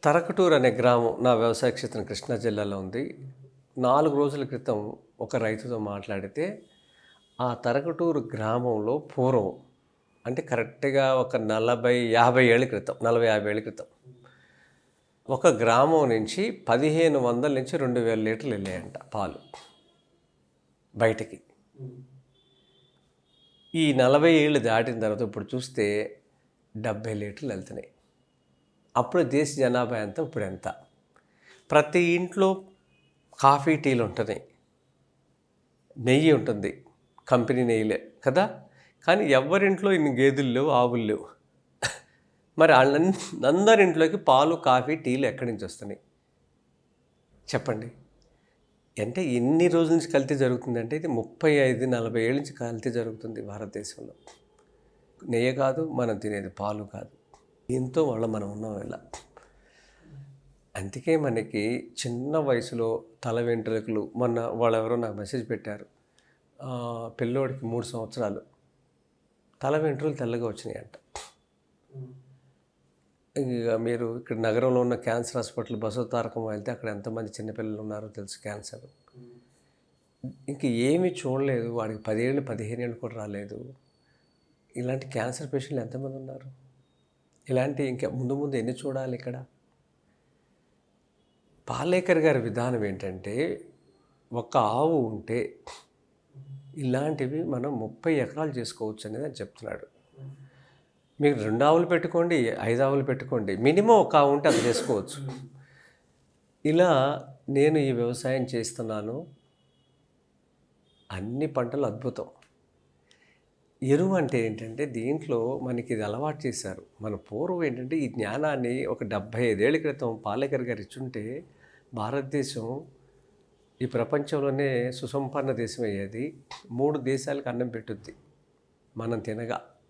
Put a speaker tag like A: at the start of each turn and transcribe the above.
A: తరకటూరు అనే గ్రామం నా వ్యవసాయ క్షేత్రం కృష్ణా జిల్లాలో ఉంది. 4 రోజుల క్రితం ఒక రైతుతో మాట్లాడితే, ఆ తరకటూరు గ్రామంలో పూర్వం అంటే కరెక్ట్‌గా ఒక 40, 50 ఏళ్ల క్రితం 40, 50 ఏళ్ల క్రితం ఒక గ్రామం నుంచి 1500 నుంచి 2000 లీటర్లు వెళ్ళాయంట పాలు బయటికి. ఈ 40 ఏళ్ళు దాటిన తర్వాత ఇప్పుడు చూస్తే 70 లీటర్లు వెళ్తున్నాయి. అప్పుడు దేశ జనాభా ఎంత, ఇప్పుడు ఎంత? ప్రతి ఇంట్లో కాఫీ, టీలు ఉంటున్నాయి, నెయ్యి ఉంటుంది, కంపెనీ నెయ్యిలే కదా. కానీ ఎవరింట్లో ఇన్ని గేదెలు లేవు, ఆవులు లేవు. మరి అందరింట్లోకి పాలు, కాఫీ, టీలు ఎక్కడి నుంచి వస్తున్నాయి చెప్పండి? అంటే ఎన్ని రోజుల నుంచి కల్తీ జరుగుతుందంటే ఇది 35, 40 ఏళ్ళ నుంచి కల్తీ జరుగుతుంది భారతదేశంలో. నెయ్యి కాదు, మనం తినేది పాలు కాదు. దీంతో మనం ఉన్నాం ఇలా. అందుకే మనకి చిన్న వయసులో తల వెంట్రుకలు, మొన్న వాళ్ళెవరో నాకు మెసేజ్ పెట్టారు, పిల్లోడికి 3 సంవత్సరాలు తల వెంట్రుకలు తెల్లగా వచ్చినాయంట. ఇక మీరు ఇక్కడ నగరంలో ఉన్న క్యాన్సర్ హాస్పిటల్ బసవతారకం వెళ్తే అక్కడ ఎంతమంది చిన్నపిల్లలు ఉన్నారో తెలుసు క్యాన్సర్. ఇంక ఏమీ చూడలేదు, వాడికి 10 ఏళ్ళు 15 ఏళ్ళు కూడా రాలేదు. ఇలాంటి క్యాన్సర్ పేషెంట్లు ఎంతమంది ఉన్నారు? ఇలాంటి ఇంకా ముందు ముందు ఎన్ని చూడాలి ఇక్కడ? పాలేకర్ గారి విధానం ఏంటంటే, ఒక ఆవు ఉంటే ఇలాంటివి మనం 30 ఎకరాలు చేసుకోవచ్చు అనేది అని చెప్తున్నాడు. మీకు 2 ఆవులు పెట్టుకోండి, 5 ఆవులు పెట్టుకోండి, మినిమం ఒక ఆవు ఉంటే అది చేసుకోవచ్చు. ఇలా నేను ఈ వ్యవసాయం చేస్తున్నాను. అన్ని పంటలు అద్భుతం. ఎరువు అంటే ఏంటంటే దీంట్లో మనకి ఇది అలవాటు చేశారు. మన పూర్వం ఏంటంటే ఈ జ్ఞానాన్ని ఒక 75 ఏళ్ల క్రితం పాలేకర్ గారు ఇచ్చుంటే భారతదేశం ఈ ప్రపంచంలోనే సుసంపన్న దేశం అయ్యేది. 3 దేశాలకు అన్నం పెట్టుద్ది మనం తినగా.